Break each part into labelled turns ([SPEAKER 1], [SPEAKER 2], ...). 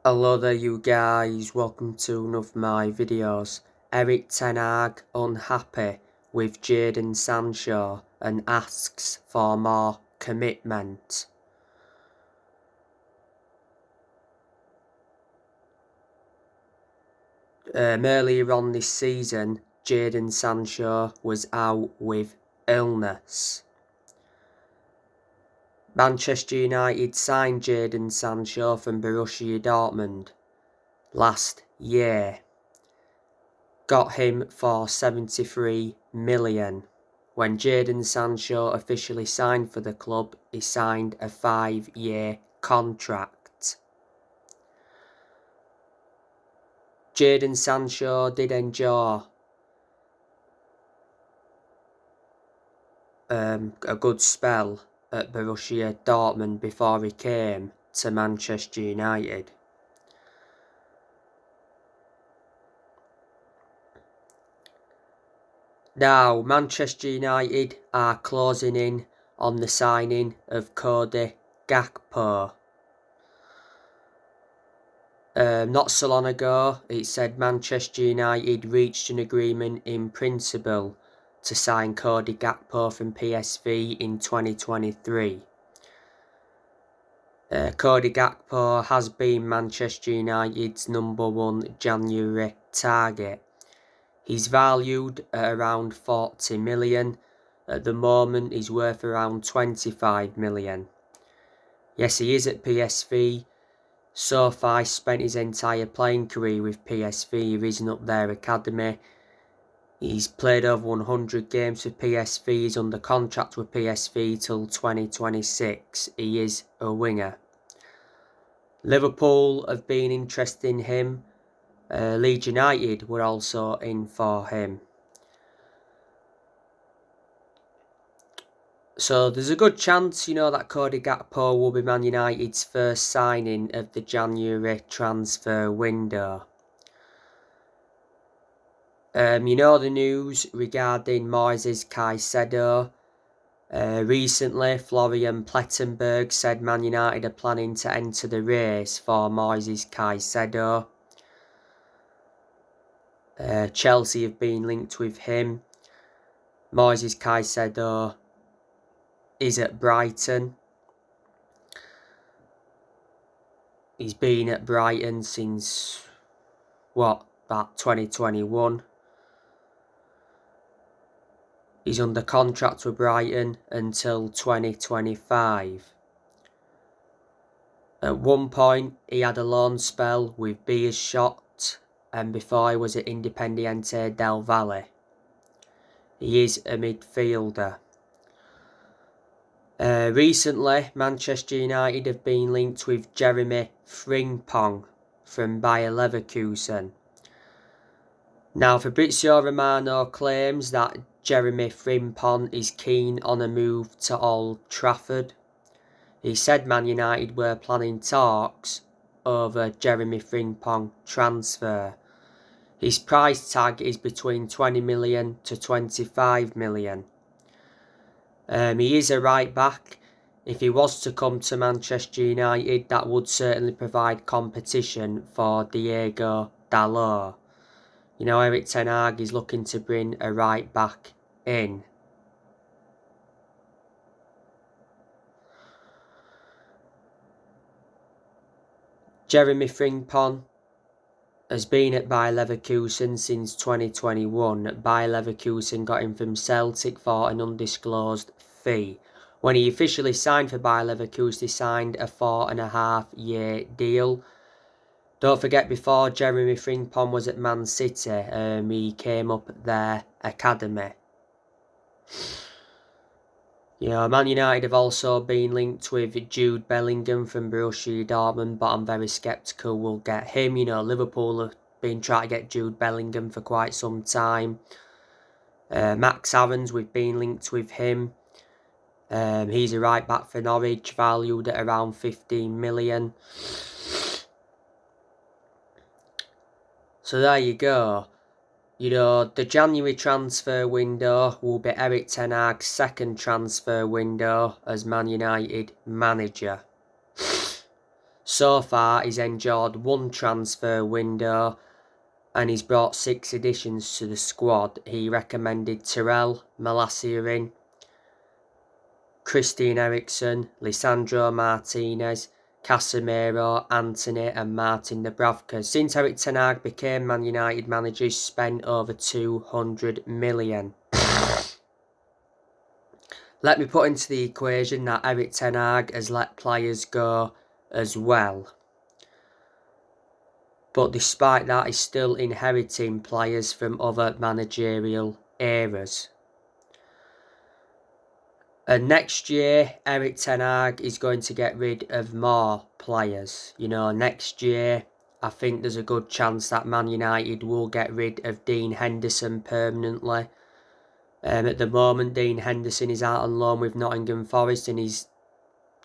[SPEAKER 1] Hello there you guys, welcome to one of my videos. Erik ten Hag unhappy with Jadon Sancho and asks for more commitment. Earlier on this season, Jadon Sancho was out with illness. Manchester United signed Jadon Sancho from Borussia Dortmund last year. Got him for 73 million. When Jadon Sancho officially signed for the club, he signed a 5-year contract. Jadon Sancho did endure a good spell at Borussia Dortmund before he came to Manchester United. Now, Manchester United are closing in on the signing of Cody Gakpo. Not so long ago, it said Manchester United reached an agreement in principle to sign Cody Gakpo from PSV in 2023. Cody Gakpo has been Manchester United's #1 January target. He's valued at around 40 million. At the moment, he's worth around 25 million. Yes, he is at PSV. So far, he spent his entire playing career with PSV, reason up their academy. He's played over 100 games with PSV, he's under contract with PSV till 2026. He is a winger. Liverpool have been interested in him. Leeds United were also in for him. So there's a good chance, that Cody Gakpo will be Man United's first signing of the January transfer window. The news regarding Moises Caicedo. Recently, Florian Plettenberg said Man United are planning to enter the race for Moises Caicedo. Chelsea have been linked with him. Moises Caicedo is at Brighton. He's been at Brighton since, about 2021. He's under contract with Brighton until 2025. At one point, he had a loan spell with Beerschot, and before he was at Independiente del Valle. He is a midfielder. Recently, Manchester United have been linked with Jeremy Frimpong from Bayer Leverkusen. Now, Fabrizio Romano claims that Jeremy Frimpong is keen on a move to Old Trafford. He said Man United were planning talks over Jeremy Frimpong transfer. His price tag is between 20 million to 25 million. He is a right back. If he was to come to Manchester United, that would certainly provide competition for Diego Dalot. Erik ten Hag is looking to bring a right back in. Jeremy Frimpong has been at Bayer Leverkusen since 2021. Bayer Leverkusen got him from Celtic for an undisclosed fee. When he officially signed for Bayer Leverkusen, he signed a 4.5-year deal. Don't forget, before Jeremy Frimpong was at Man City, he came up at their academy. Man United have also been linked with Jude Bellingham from Borussia Dortmund, but I'm very sceptical we'll get him. Liverpool have been trying to get Jude Bellingham for quite some time. Max Aarons, we've been linked with him. He's a right back for Norwich, valued at around 15 million. So there you go. The January transfer window will be Erik ten Hag's second transfer window as Man United manager. So far, he's endured one transfer window and he's brought 6 additions to the squad. He recommended Terrell, Malacia, Christian Eriksen, Lisandro Martinez, Casemiro, Antony and Martin Dubravka. Since Erik ten Hag became Man United manager, he's spent over 200 million. Let me put into the equation that Erik ten Hag has let players go as well. But despite that, he's still inheriting players from other managerial eras. And next year, Erik ten Hag is going to get rid of more players. You know, next year, I think there's a good chance that Man United will get rid of Dean Henderson permanently. At the moment, Dean Henderson is out on loan with Nottingham Forest and he's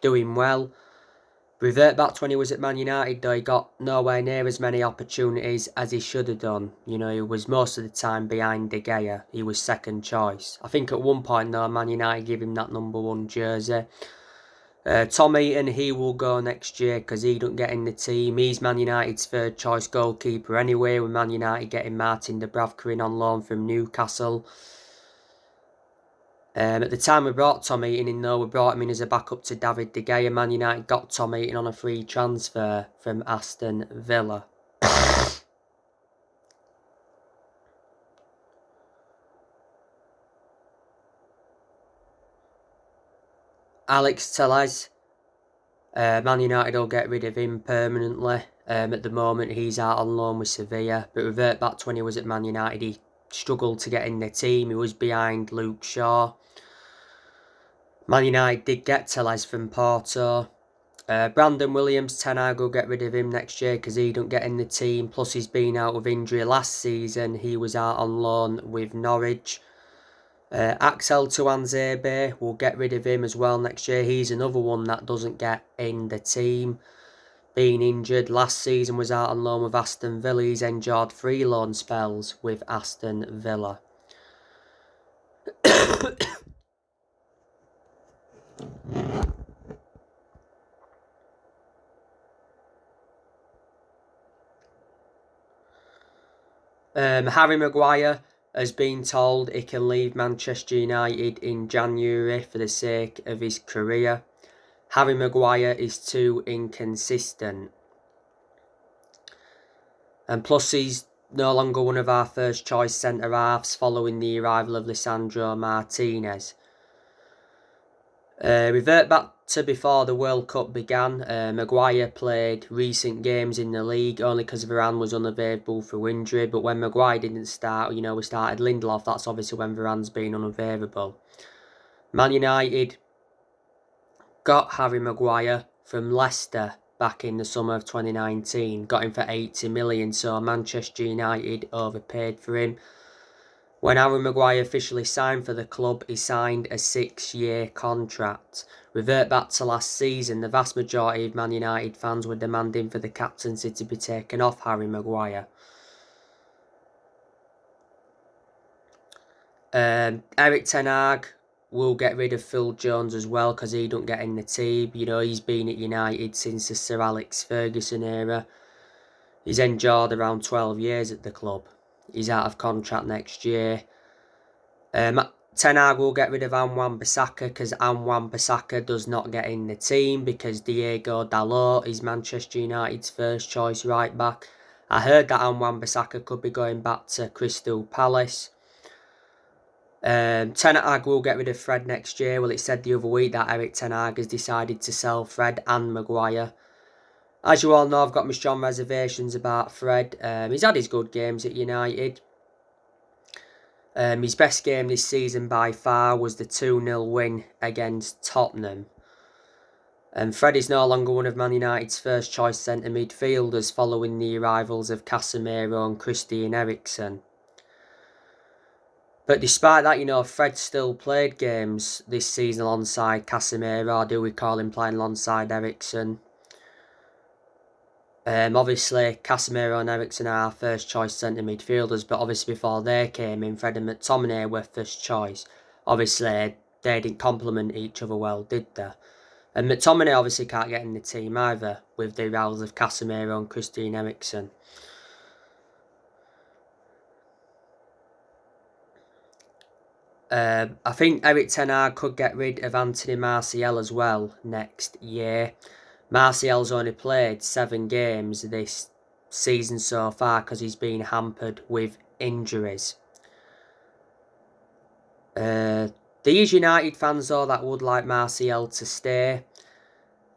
[SPEAKER 1] doing well. Revert back to when he was at Man United, though, he got nowhere near as many opportunities as he should have done. You know, he was most of the time behind De Gea. He was second choice. I think at one point, though, Man United gave him that number 1 jersey. Tom Heaton, he will go next year because he don't get in the team. He's Man United's third choice goalkeeper anyway, with Man United getting Martin Dubravka in on loan from Newcastle. At the time we brought Tom Heaton in, though, we brought him in as a backup to David De Gea. Man United got Tom Heaton on a free transfer from Aston Villa. Alex Telles, Man United will get rid of him permanently. At the moment, he's out on loan with Sevilla. But revert back to when he was at Man United, he struggled to get in the team. He was behind Luke Shaw. Man United did get Telles from Porto. Brandon Williams, ten Hag will get rid of him next year because he don't get in the team. Plus, he's been out of injury last season. He was out on loan with Norwich. Axel Tuanzebe will get rid of him as well next year. He's another one that doesn't get in the team. Being injured last season, was out on loan with Aston Villa. He's endured 3 loan spells with Aston Villa. Harry Maguire has been told he can leave Manchester United in January for the sake of his career. Harry Maguire is too inconsistent. And plus, he's no longer one of our first choice centre-halves following the arrival of Lisandro Martinez. Revert back to before the World Cup began. Maguire played recent games in the league only because Varane was unavailable through injury. But when Maguire didn't start, you know, we started Lindelof. That's obviously when Varane's been unavailable. Man United got Harry Maguire from Leicester back in the summer of 2019. Got him for 80 million, so Manchester United overpaid for him. When Harry Maguire officially signed for the club, he signed a 6-year contract. Revert back to last season, the vast majority of Man United fans were demanding for the captaincy to be taken off Harry Maguire. Erik ten Hag will get rid of Phil Jones as well because he don't get in the team. You know, he's been at United since the Sir Alex Ferguson era. He's endured around 12 years at the club. He's out of contract next year. Ten Hag will get rid of Wan-Bissaka because Wan-Bissaka does not get in the team because Diego Dalot is Manchester United's first choice right back. I heard that Wan-Bissaka could be going back to Crystal Palace. Ten Hag will get rid of Fred next year. Well, it said the other week that Erik ten Hag has decided to sell Fred and Maguire. As you all know, I've got my strong reservations about Fred. He's had his good games at United. His best game this season by far was the 2-0 win against Tottenham. And Fred is no longer one of Man United's first choice centre midfielders following the arrivals of Casemiro and Christian Eriksen. But despite that, you know, Fred still played games this season alongside Casemiro. Do we call him playing alongside Eriksen? Obviously, Casemiro and Eriksen are our first choice centre midfielders, but obviously before they came in, Fred and McTominay were first choice. Obviously, they didn't complement each other well, did they? And McTominay obviously can't get in the team either, with the arrivals of Casemiro and Christian Eriksen. I think Erik ten Hag could get rid of Anthony Martial as well next year. Martial's only played 7 games this season so far because he's been hampered with injuries. These United fans though that would like Martial to stay.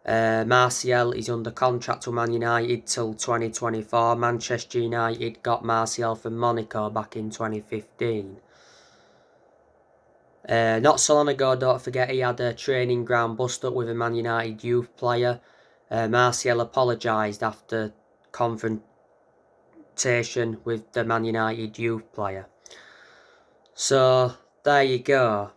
[SPEAKER 1] Martial is under contract with Man United till 2024. Manchester United got Martial from Monaco back in 2015. Not so long ago, don't forget, he had a training ground bust up with a Man United youth player. Martial apologised after confrontation with the Man United youth player. So, there you go.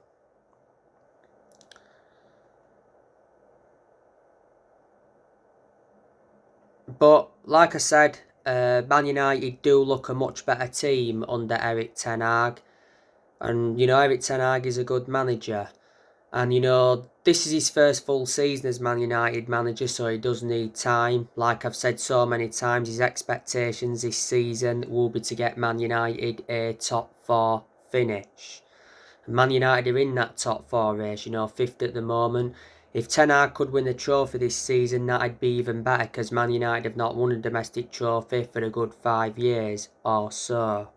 [SPEAKER 1] But, like I said, Man United do look a much better team under Erik ten Hag. And, Erik ten Hag is a good manager. And, this is his first full season as Man United manager, so he does need time. Like I've said so many times, his expectations this season will be to get Man United a top 4 finish. Man United are in that top 4 race, 5th at the moment. If Ten Hag could win the trophy this season, that'd be even better, because Man United have not won a domestic trophy for a good 5 years or so.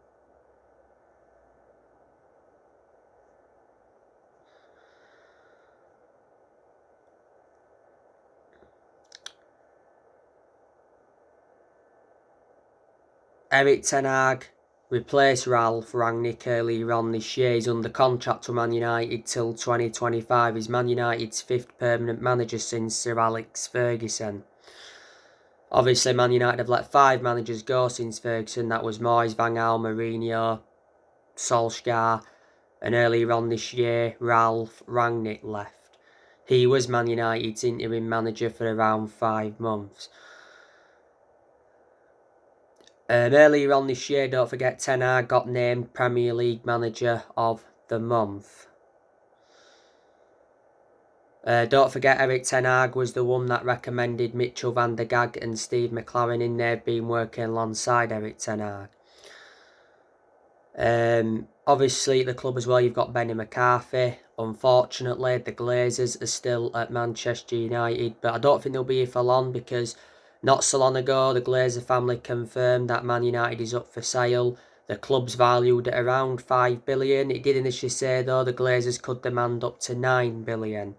[SPEAKER 1] Erik ten Hag replaced Ralph Rangnick earlier on this year. He's under contract to Man United till 2025. He's Man United's 5th permanent manager since Sir Alex Ferguson. Obviously, Man United have let 5 managers go since Ferguson. That was Moyes, Van Gaal, Mourinho, Solskjaer, and earlier on this year, Ralph Rangnick left. He was Man United's interim manager for around 5 months. Earlier on this year, don't forget, Ten Hag got named Premier League Manager of the Month. Don't forget, Erik ten Hag was the one that recommended Mitchell van der Gaag and Steve McLaren in there, been working alongside Erik ten Hag. Obviously, at the club as well, you've got Benny McCarthy. Unfortunately, the Glazers are still at Manchester United, but I don't think they'll be here for long, because not so long ago, the Glazer family confirmed that Man United is up for sale. The club's valued at around 5 billion. It did initially say, though, the Glazers could demand up to 9 billion.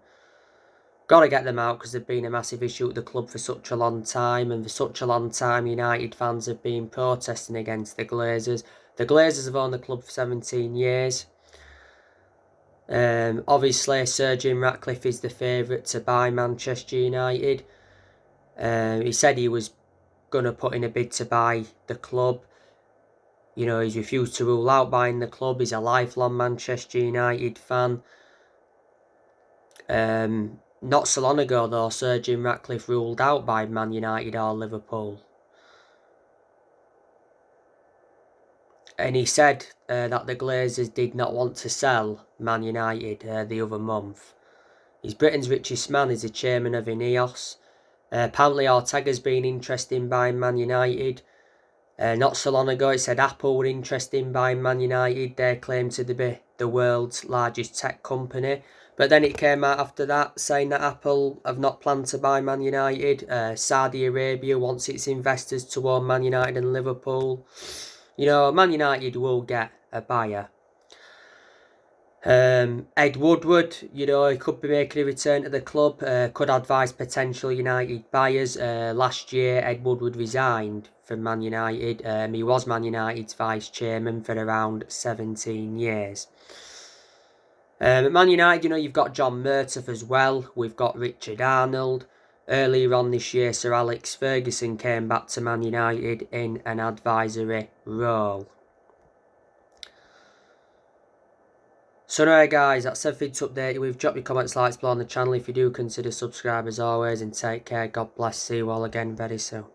[SPEAKER 1] Got to get them out, because they've been a massive issue at the club for such a long time, and for such a long time, United fans have been protesting against the Glazers. The Glazers have owned the club for 17 years. Obviously, Sir Jim Ratcliffe is the favourite to buy Manchester United. He said he was going to put in a bid to buy the club. He's refused to rule out buying the club. He's a lifelong Manchester United fan. Not so long ago, though, Sir Jim Ratcliffe ruled out by Man United or Liverpool. And he said that the Glazers did not want to sell Man United the other month. He's Britain's richest man. He's the chairman of Ineos. Apparently, Ortega's been interested in buying Man United. Not so long ago, it said Apple were interested in buying Man United. They claim to be the world's largest tech company. But then it came out after that saying that Apple have not planned to buy Man United. Saudi Arabia wants its investors to own Man United and Liverpool. Man United will get a buyer. Ed Woodward, he could be making a return to the club, could advise potential United buyers. Last year, Ed Woodward resigned from Man United. He was Man United's vice chairman for around 17 years. At Man United, you've got John Murtough as well. We've got Richard Arnold. Earlier on this year, Sir Alex Ferguson came back to Man United in an advisory role. So anyway guys, that's everything to update you with. Drop your comments, likes below on the channel if you do consider subscribe as always, and take care. God bless. See you all again very soon.